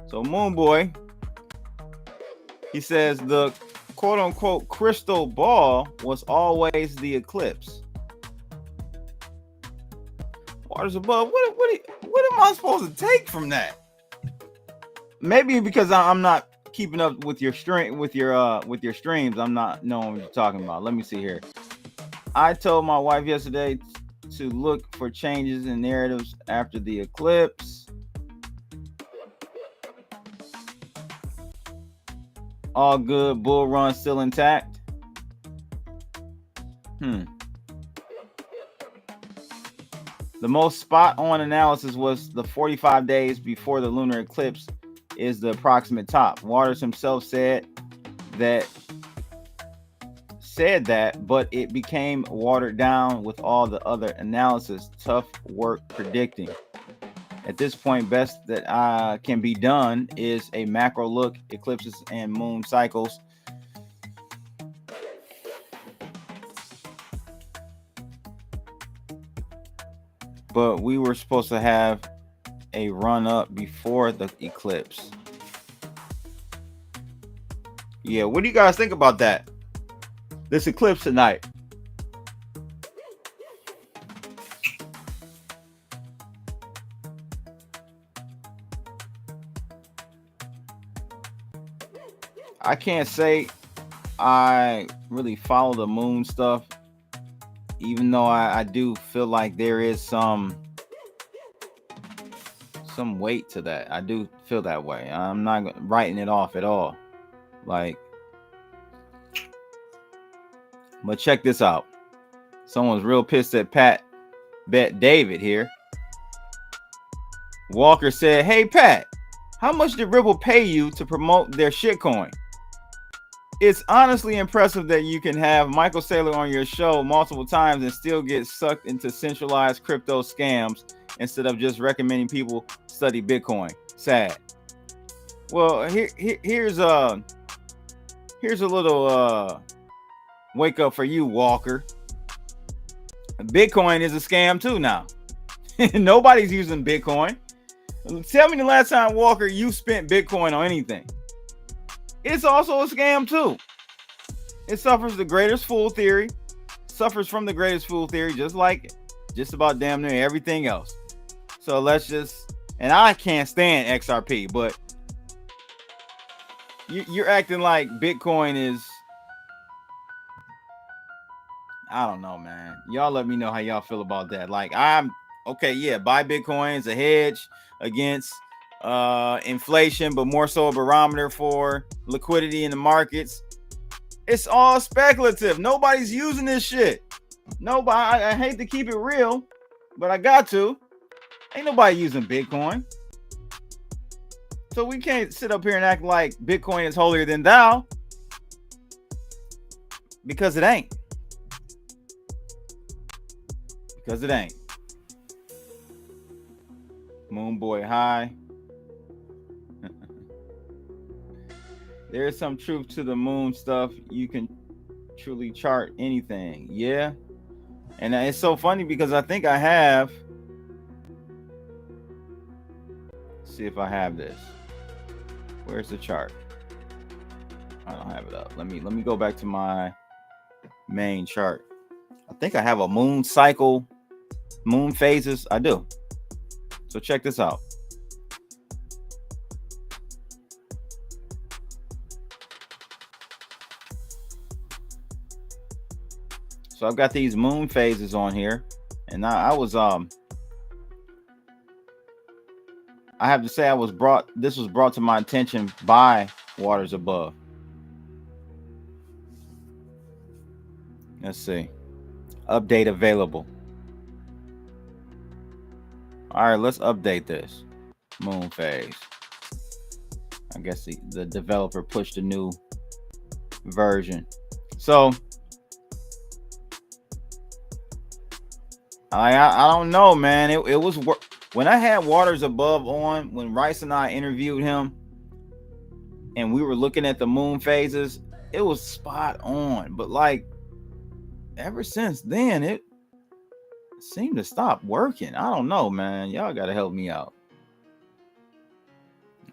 So Moon Boy, he says the quote unquote crystal ball was always the eclipse. Waters Above, what am I supposed to take from that? Maybe because I'm not keeping up with your streams. I'm not knowing what you're talking about. Let me see here. I told my wife yesterday to look for changes in narratives after the eclipse. All good. Bull run still intact. The most spot-on analysis was the 45 days before the lunar eclipse is the approximate top. Waters himself said that, but it became watered down with all the other analysis. Tough work predicting. At this point, best that can be done is a macro look, eclipses and moon cycles. But we were supposed to have a run up before the eclipse. Yeah, what do you guys think about that? This eclipse tonight. I can't say I really follow the moon stuff, even though I do feel like there is some weight to that. I do feel that way. I'm not writing it off at all. But check this out. Someone's real pissed at Pat Bet David here. Walker said, "Hey Pat, how much did Ripple pay you to promote their shitcoin? It's honestly impressive that you can have Michael Saylor on your show multiple times and still get sucked into centralized crypto scams instead of just recommending people study Bitcoin. Sad." Well, here's a little wake up for you, Walker. Bitcoin is a scam too now. Nobody's using Bitcoin. Tell me the last time, Walker, you spent Bitcoin on anything. It's also a scam too. It suffers from the greatest fool theory, just like just about damn near everything else. So and I can't stand XRP, but you're acting like Bitcoin is, I don't know, man. Y'all let me know how y'all feel about that. Like, I'm okay, yeah, buy Bitcoin as a hedge against inflation, but more so a barometer for liquidity in the markets. It's all speculative. Nobody's using this shit. Nobody. I hate to keep it real, but I got to. Ain't nobody using Bitcoin. So we can't sit up here and act like Bitcoin is holier than thou, because it ain't. Moon Boy high. There is some truth to the moon stuff. You can truly chart anything. Yeah. And it's so funny because I think I have. Let's see if I have this. Where's the chart? I don't have it up. Let me go back to my main chart. I think I have a moon cycle, moon phases. I do. So check this out. So I've got these moon phases on here, and I was I have to say this was brought to my attention by Waters Above. Let's see. Update available. All right, let's update this moon phase. I guess the developer pushed a new version. So I don't know, man. It was when I had Waters Above on, when Rice and I interviewed him and we were looking at the moon phases, it was spot on. But like ever since then, it seemed to stop working. I don't know, man. Y'all got to help me out.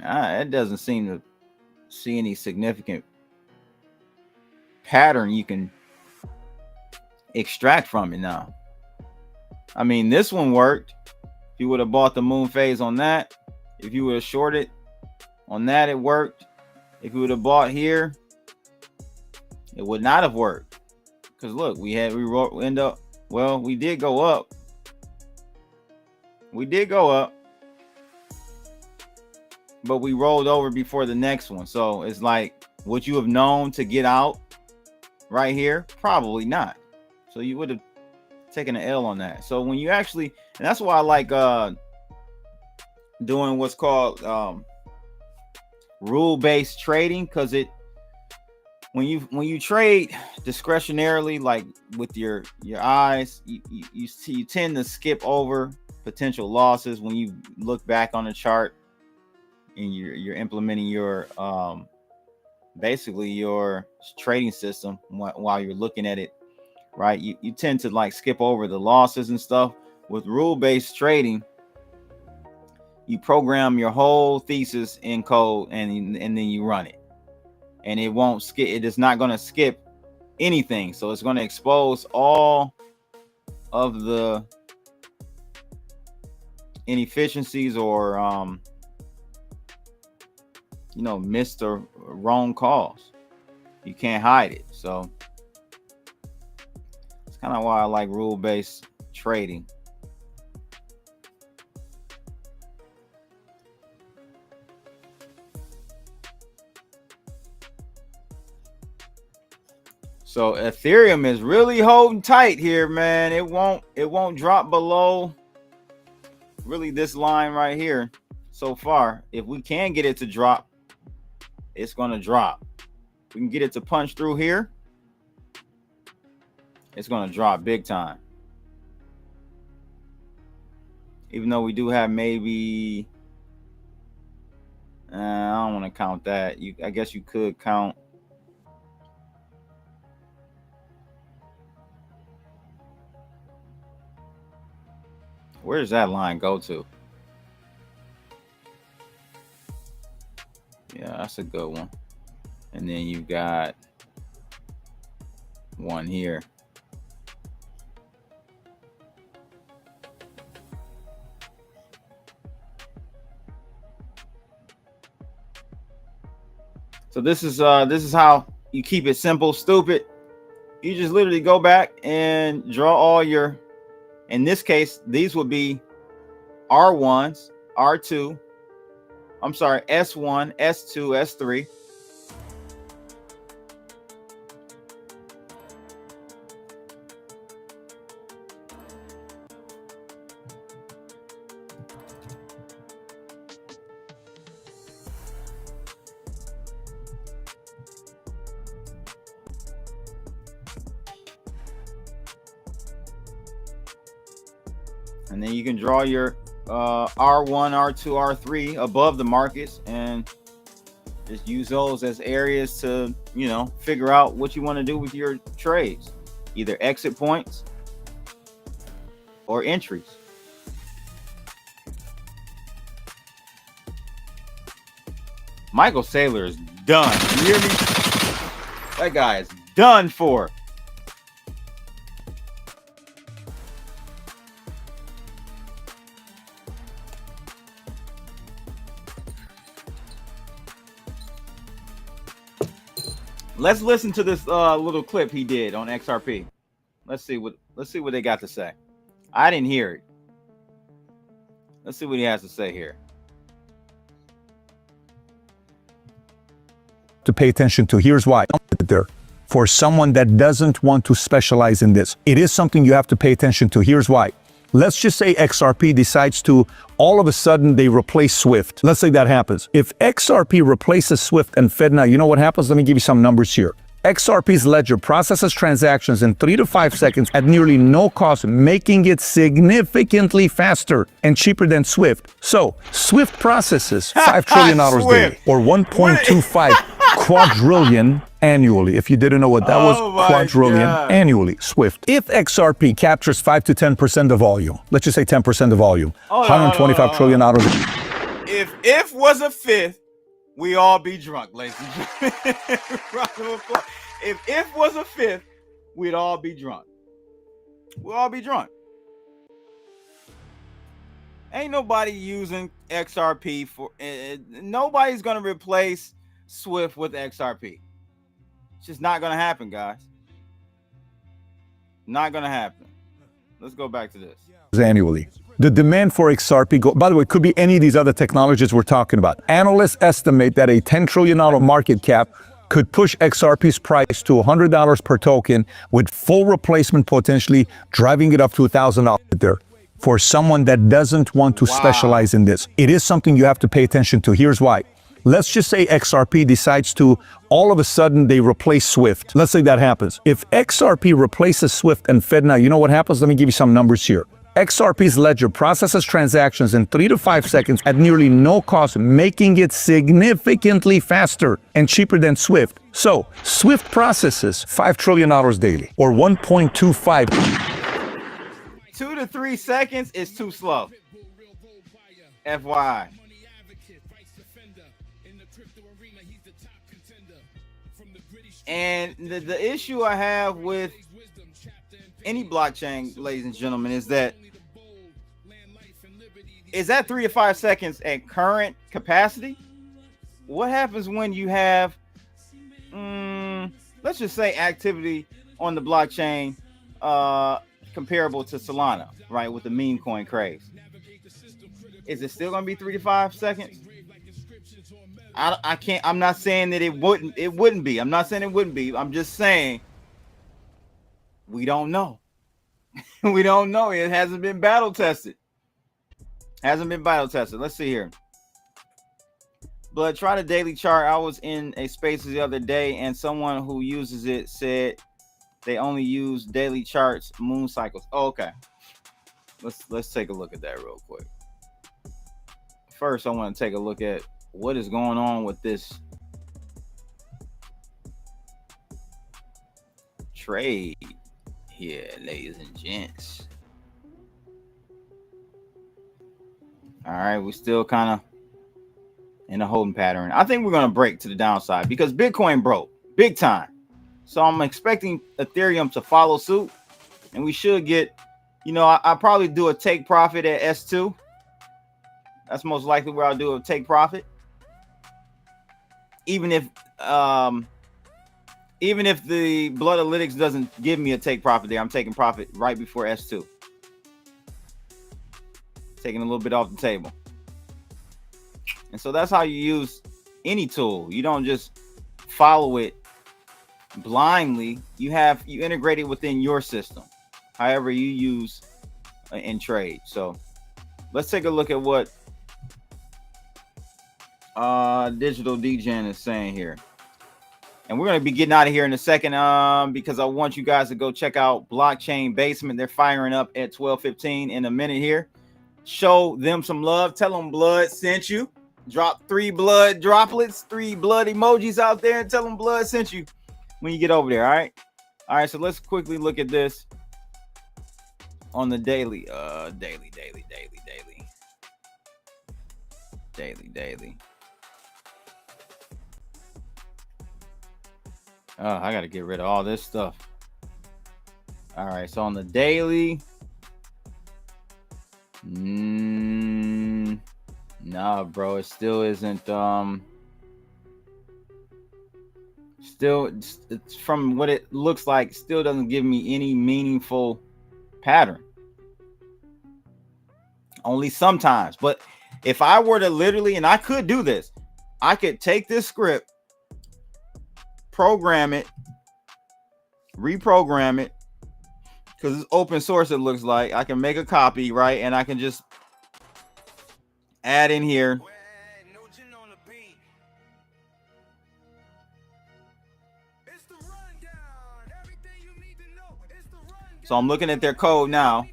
It doesn't seem to see any significant pattern you can extract from it now. I mean, this one worked. If you would have bought the moon phase on that, if you would have shorted on that, it worked. If you would have bought here, it would not have worked. Because look, we did go up. We did go up, but we rolled over before the next one. So it's like, would you have known to get out right here? Probably not. So you would have taken an L on that. So when you actually, and that's why I like doing what's called rule-based trading, because when you trade discretionarily, like with your eyes, you tend to skip over potential losses when you look back on the chart and you're implementing your basically your trading system while you're looking at it, right? You tend to like skip over the losses and stuff. With rule-based trading, you program your whole thesis in code and then you run it, and it won't skip. It is not going to skip anything. So it's going to expose all of the inefficiencies or missed or wrong calls. You can't hide it. So it's kind of why I like rule-based trading. So Ethereum is really holding tight here, man. It won't drop below really this line right here so far. If we can get it to drop, it's going to drop. We can get it to punch through here, it's going to drop big time. Even though we do have maybe, I don't want to count that. I guess you could count. Where does that line go to? Yeah, that's a good one. And then you've got one here. So this is how you keep it simple, stupid. You just literally go back and draw all your, in this case, these would be R1s, R2, I'm sorry, S1, S2, S3. And then you can draw your R1, R2, R3 above the markets and just use those as areas to, figure out what you want to do with your trades, either exit points or entries. Michael Saylor is done. You hear me? That guy is done for. Let's listen to this little clip he did on XRP. Let's see what they got to say. I didn't hear it. Let's see what he has to say here. To pay attention to. Here's why. There. For someone that doesn't want to specialize in this, it is something you have to pay attention to. Here's why. Let's just say XRP decides to, all of a sudden, they replace SWIFT. Let's say that happens. If XRP replaces SWIFT and FedNow, you know what happens? Let me give you some numbers here. XRP's ledger processes transactions in 3 to 5 seconds at nearly no cost, making it significantly faster and cheaper than SWIFT. So, SWIFT processes $5 trillion daily, or 1.25 quadrillion annually. If you didn't know what that was, quadrillion annually, SWIFT. If XRP captures 5 to 10% of volume, let's just say 10% of volume, $125 trillion. If was a fifth, we all be drunk, ladies and gentlemen. If was a fifth, we'd all be drunk. We'll all be drunk. Ain't nobody using XRP for. Nobody's gonna replace SWIFT with XRP. It's just not gonna happen, guys. Not gonna happen. Let's go back to this. Annually. The demand for XRP, by the way, could be any of these other technologies we're talking about. Analysts estimate that a $10 trillion market cap could push XRP's price to $100 per token, with full replacement potentially driving it up to $1,000 there. For someone that doesn't want to specialize in this, it is something you have to pay attention to. Here's why. Let's just say XRP decides to, all of a sudden, they replace SWIFT. Let's say that happens. If XRP replaces SWIFT and FedNow, you know what happens? Let me give you some numbers here. XRP's ledger processes transactions in 3 to 5 seconds at nearly no cost, making it significantly faster and cheaper than SWIFT. So, SWIFT processes $5 trillion daily, or 1.25. 2 to 3 seconds is too slow. FYI. And the issue I have with any blockchain, ladies and gentlemen, is that 3 to 5 seconds at current capacity? What happens when you have, let's just say, activity on the blockchain comparable to Solana, right, with the meme coin craze? Is it still going to be 3 to 5 seconds? I can't. I'm not saying that it wouldn't be. I'm not saying it wouldn't be. I'm just saying we don't know. We don't know. It hasn't been battle tested. Let's see here. But try the daily chart. I was in a space the other day, and someone who uses it said they only use daily charts, moon cycles. Oh, okay. Let's take a look at that real quick. First, I want to take a look at what is going on with this trade here, ladies and gents. All right, we're still kind of in a holding pattern. I think we're going to break to the downside because Bitcoin broke big time. So I'm expecting Ethereum to follow suit, and we should get, I'll probably do a take profit at S2. That's most likely where I'll do a take profit. Even if the Bloodalytics doesn't give me a take profit there, I'm taking profit right before S2. Taking a little bit off the table. And so that's how you use any tool. You don't just follow it blindly. You integrate it within your system, however you use and trade. So let's take a look at what Digital DGen is saying here. And we're going to be getting out of here in a second because I want you guys to go check out Blockchain Basement. They're firing up at 12:15 in a minute here. Show them some love. Tell them Blood sent you. Drop 3 blood droplets, 3 blood emojis out there, and tell them Blood sent you when you get over there. All right. So let's quickly look at this on the daily. Daily. Oh, I got to get rid of all this stuff. All right. So on the daily. Nah, bro. It still isn't Still, it's from what it looks like, still doesn't give me any meaningful pattern. Only sometimes. But if I were to literally, and I could do this, I could take this script, program it, reprogram it, because it's open source, it looks like. I can make a copy, right? And I can just add in here. So I'm looking at their code now.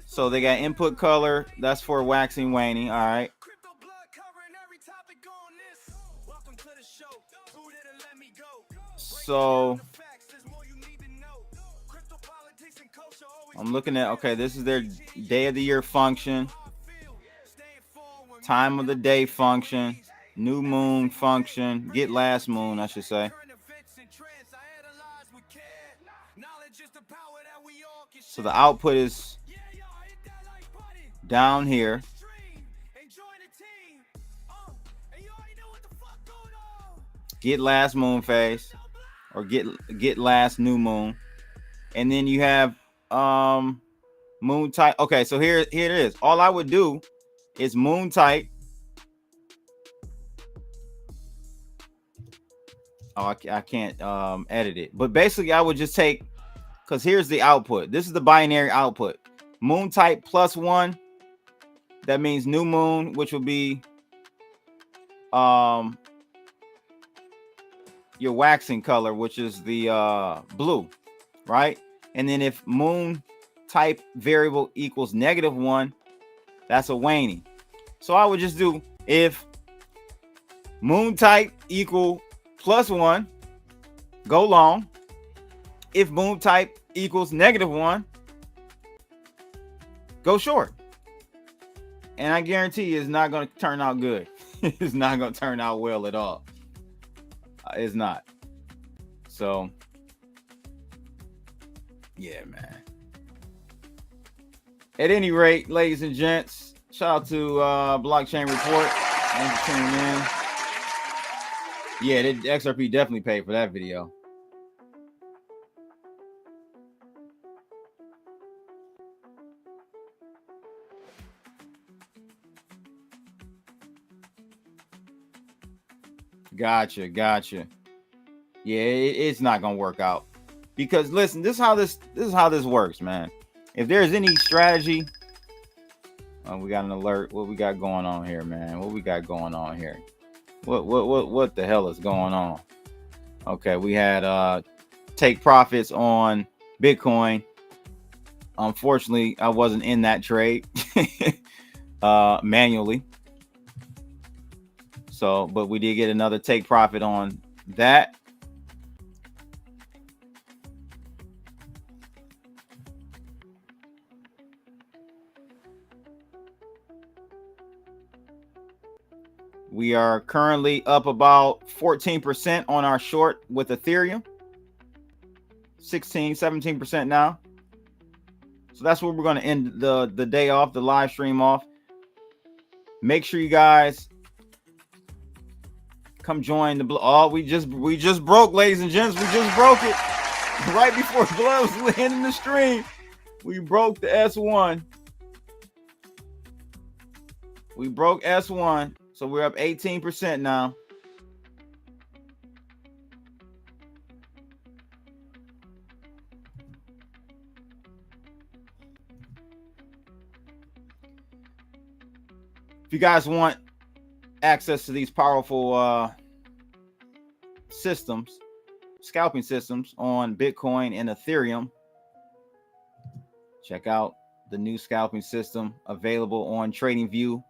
So they got input color. That's for waxing, waning. All right. So I'm looking at, okay, this is their day of the year function, time of the day function, new moon function, get last moon, I should say. So the output is down here. Get last moon phase, or get last new moon. And then you have moon type. Okay, so here it is. All I would do is moon type. Oh, I can't edit it. But basically I would just take, because here's the output. This is the binary output. Moon type +1. That means new moon, which will be your waxing color, which is the blue, right? And then if moon type variable equals -1, that's a waning. So I would just do if moon type equal +1, go long. If moon type equals -1, go short. And I guarantee you it's not going to turn out good. It's not going to turn out well at all. It's not. So, yeah, man. At any rate, ladies and gents, shout out to Blockchain Report. Thanks for tuning in. Yeah, the XRP definitely paid for that video. Gotcha. Yeah, it's not gonna work out, because listen, this is how this works, man. If there's any strategy, we got an alert. What we got going on here, man? What we got going on here? What the hell is going on? Okay, we had take profits on Bitcoin. Unfortunately, I wasn't in that trade manually. So, but we did get another take profit on that. We are currently up about 14% on our short with Ethereum. 17% now. So that's where we're going to end the day off, the live stream off. Make sure you guys come join the we just broke, ladies and gents. We just broke it right before Blood was ending the stream. We broke the S1. We broke S1. So we're up 18% now. If you guys want access to these powerful systems, scalping systems on Bitcoin and Ethereum, check out the new scalping system available on TradingView.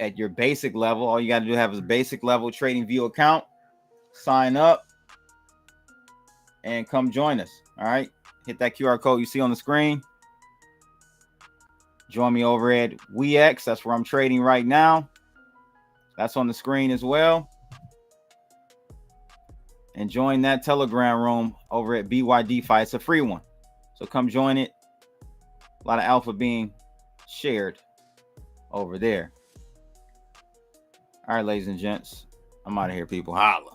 At your basic level, all you got to do have is a basic level TradingView account. Sign up and come join us. All right, hit that QR code you see on the screen. Join me over at WeX. That's where I'm trading right now. That's on the screen as well. And join that Telegram room over at BYDFi. It's a free one, so come join it. A lot of alpha being shared over there. All right, ladies and gents, I'm out of here, people. Holla.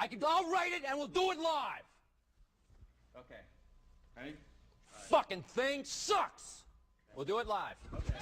I'll write it and we'll do it live. Okay. Ready? Fucking thing sucks. We'll do it live. Okay.